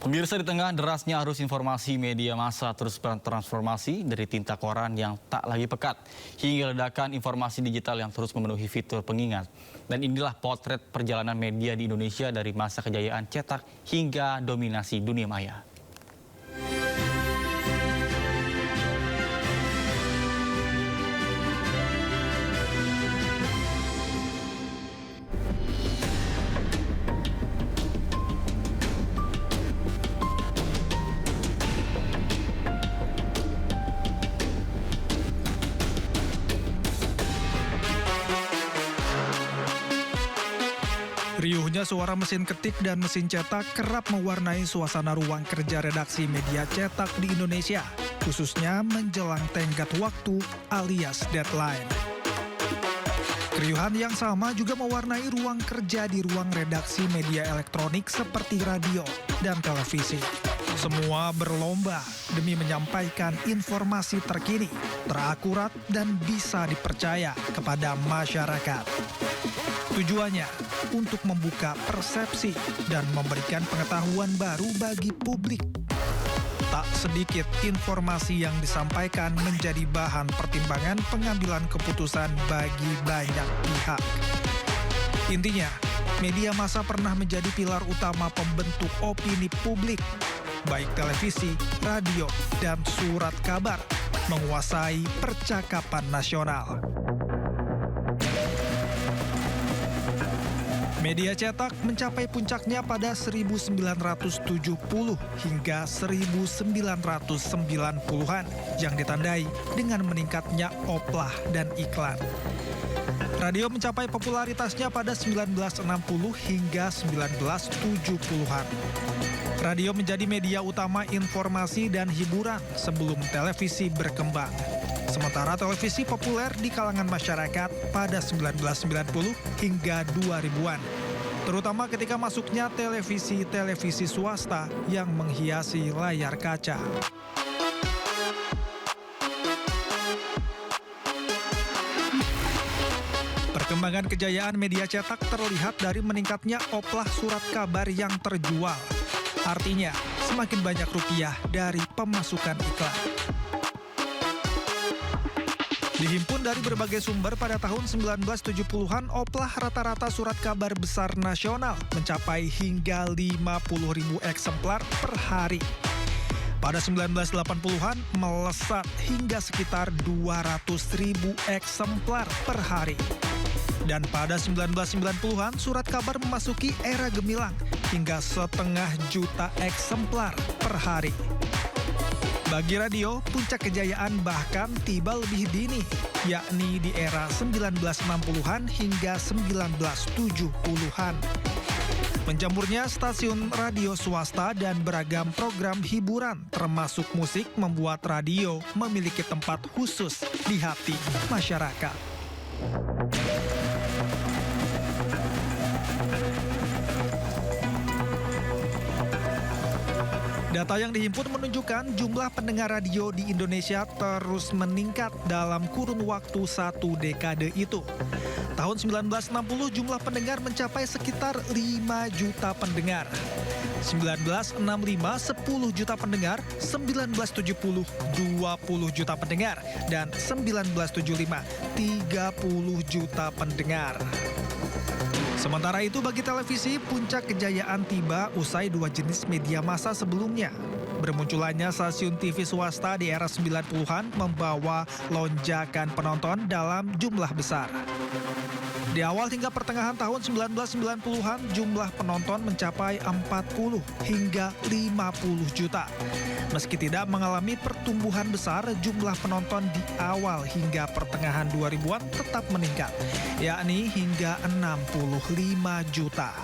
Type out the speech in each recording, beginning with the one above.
Pemirsa, di tengah derasnya arus informasi, media massa terus bertransformasi dari tinta koran yang tak lagi pekat hingga ledakan informasi digital yang terus memenuhi fitur pengingat. Dan inilah potret perjalanan media di Indonesia dari masa kejayaan cetak hingga dominasi dunia maya. Riuhnya suara mesin ketik dan mesin cetak kerap mewarnai suasana ruang kerja redaksi media cetak di Indonesia, khususnya menjelang tenggat waktu alias deadline. Keriuhan yang sama juga mewarnai ruang kerja di ruang redaksi media elektronik seperti radio dan televisi. Semua berlomba demi menyampaikan informasi terkini, terakurat, dan bisa dipercaya kepada masyarakat. Tujuannya untuk membuka persepsi dan memberikan pengetahuan baru bagi publik. Tak sedikit informasi yang disampaikan menjadi bahan pertimbangan pengambilan keputusan bagi banyak pihak. Intinya, media massa pernah menjadi pilar utama pembentuk opini publik, baik televisi, radio, dan surat kabar, menguasai percakapan nasional. Media cetak mencapai puncaknya pada 1970 hingga 1990-an yang ditandai dengan meningkatnya oplah dan iklan. Radio mencapai popularitasnya pada 1960 hingga 1970-an. Radio menjadi media utama informasi dan hiburan sebelum televisi berkembang. Sementara televisi populer di kalangan masyarakat pada 1990 hingga 2000-an, terutama ketika masuknya televisi swasta yang menghiasi layar kaca. Perkembangan kejayaan media cetak terlihat dari meningkatnya oplah surat kabar yang terjual. Artinya, semakin banyak rupiah dari pemasukan iklan. Dihimpun dari berbagai sumber pada tahun 1970-an, oplah rata-rata surat kabar besar nasional mencapai hingga 50.000 eksemplar per hari. Pada 1980-an, melesat hingga sekitar 200.000 eksemplar per hari. Dan pada 1990-an, surat kabar memasuki era gemilang hingga 500.000 eksemplar per hari. Bagi radio, puncak kejayaan bahkan tiba lebih dini, yakni di era 1960-an hingga 1970-an. Menjamurnya stasiun radio swasta dan beragam program hiburan, termasuk musik, membuat radio memiliki tempat khusus di hati masyarakat. Data yang dihimpun menunjukkan jumlah pendengar radio di Indonesia terus meningkat dalam kurun waktu 1 dekade itu. Tahun 1960 jumlah pendengar mencapai sekitar 5 juta pendengar. 1965 10 juta pendengar, 1970 20 juta pendengar, dan 1975 30 juta pendengar. Sementara itu bagi televisi, puncak kejayaan tiba usai dua jenis media massa sebelumnya. Bermunculannya stasiun TV swasta di era 90-an membawa lonjakan penonton dalam jumlah besar. Di awal hingga pertengahan tahun 1990-an, jumlah penonton mencapai 40 hingga 50 juta. Meski tidak mengalami pertumbuhan besar, jumlah penonton di awal hingga pertengahan 2000-an tetap meningkat, yakni hingga 65 juta.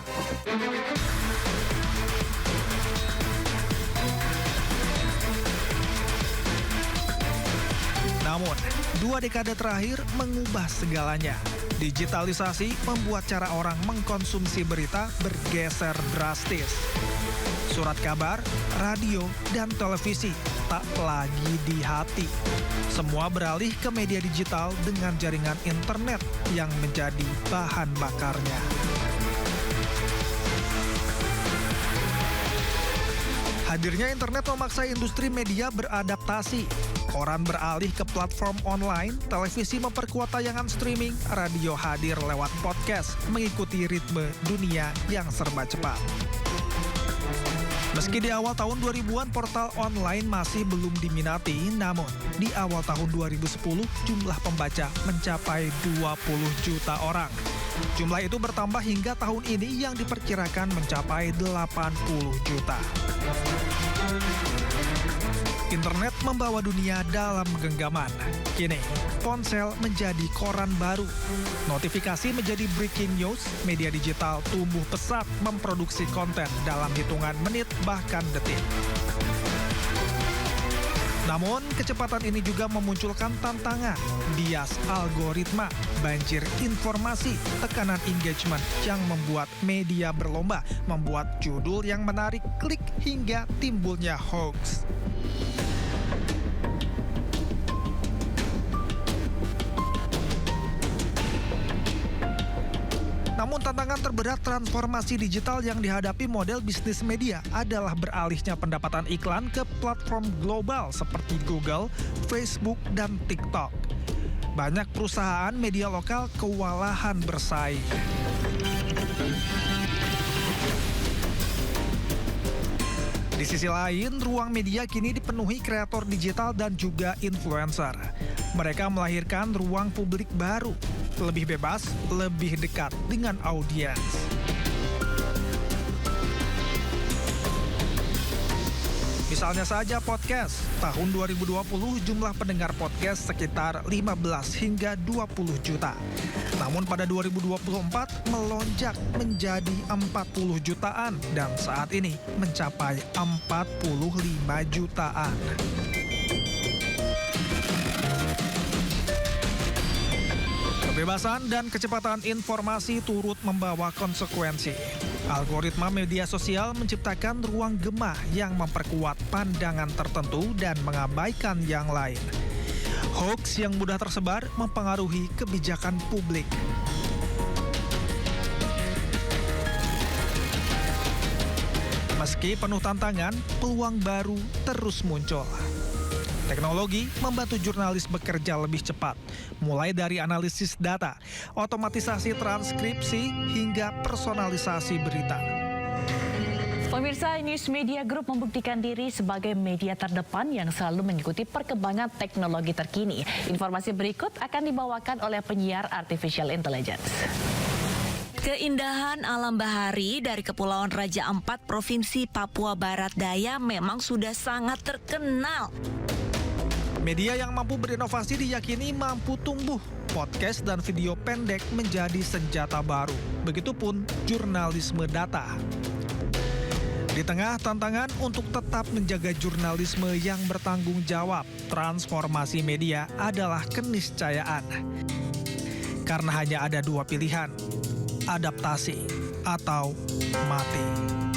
Namun, 2 dekade terakhir mengubah segalanya. Digitalisasi membuat cara orang mengkonsumsi berita bergeser drastis. Surat kabar, radio, dan televisi tak lagi di hati. Semua beralih ke media digital dengan jaringan internet yang menjadi bahan bakarnya. Hadirnya internet memaksa industri media beradaptasi. Koran beralih ke platform online, televisi memperkuat tayangan streaming, radio hadir lewat podcast, mengikuti ritme dunia yang serba cepat. Meski di awal tahun 2000-an portal online masih belum diminati, namun di awal tahun 2010 jumlah pembaca mencapai 20 juta orang. Jumlah itu bertambah hingga tahun ini yang diperkirakan mencapai 80 juta. Internet membawa dunia dalam genggaman. Kini, ponsel menjadi koran baru. Notifikasi menjadi breaking news, media digital tumbuh pesat memproduksi konten dalam hitungan menit bahkan detik. Namun, kecepatan ini juga memunculkan tantangan, bias algoritma, banjir informasi, tekanan engagement yang membuat media berlomba, membuat judul yang menarik klik hingga timbulnya hoax. Namun tantangan terberat transformasi digital yang dihadapi model bisnis media adalah beralihnya pendapatan iklan ke platform global seperti Google, Facebook, dan TikTok. Banyak perusahaan media lokal kewalahan bersaing. Di sisi lain, ruang media kini dipenuhi kreator digital dan juga influencer. Mereka melahirkan ruang publik baru, lebih bebas, lebih dekat dengan audiens. Misalnya saja podcast. Tahun 2020 jumlah pendengar podcast sekitar 15 hingga 20 juta. Namun pada 2024 melonjak menjadi 40 jutaan dan saat ini mencapai 45 jutaan. Kebebasan dan kecepatan informasi turut membawa konsekuensi. Algoritma media sosial menciptakan ruang gema yang memperkuat pandangan tertentu dan mengabaikan yang lain. Hoax yang mudah tersebar mempengaruhi kebijakan publik. Meski penuh tantangan, peluang baru terus muncul. Teknologi membantu jurnalis bekerja lebih cepat, mulai dari analisis data, otomatisasi transkripsi, hingga personalisasi berita. Pemirsa, News Media Group membuktikan diri sebagai media terdepan yang selalu mengikuti perkembangan teknologi terkini. Informasi berikut akan dibawakan oleh penyiar Artificial Intelligence. Keindahan alam bahari dari Kepulauan Raja Ampat, Provinsi Papua Barat Daya memang sudah sangat terkenal. Media yang mampu berinovasi diyakini mampu tumbuh. Podcast dan video pendek menjadi senjata baru. Begitupun jurnalisme data. Di tengah tantangan untuk tetap menjaga jurnalisme yang bertanggung jawab, transformasi media adalah keniscayaan. Karena hanya ada dua pilihan, adaptasi atau mati.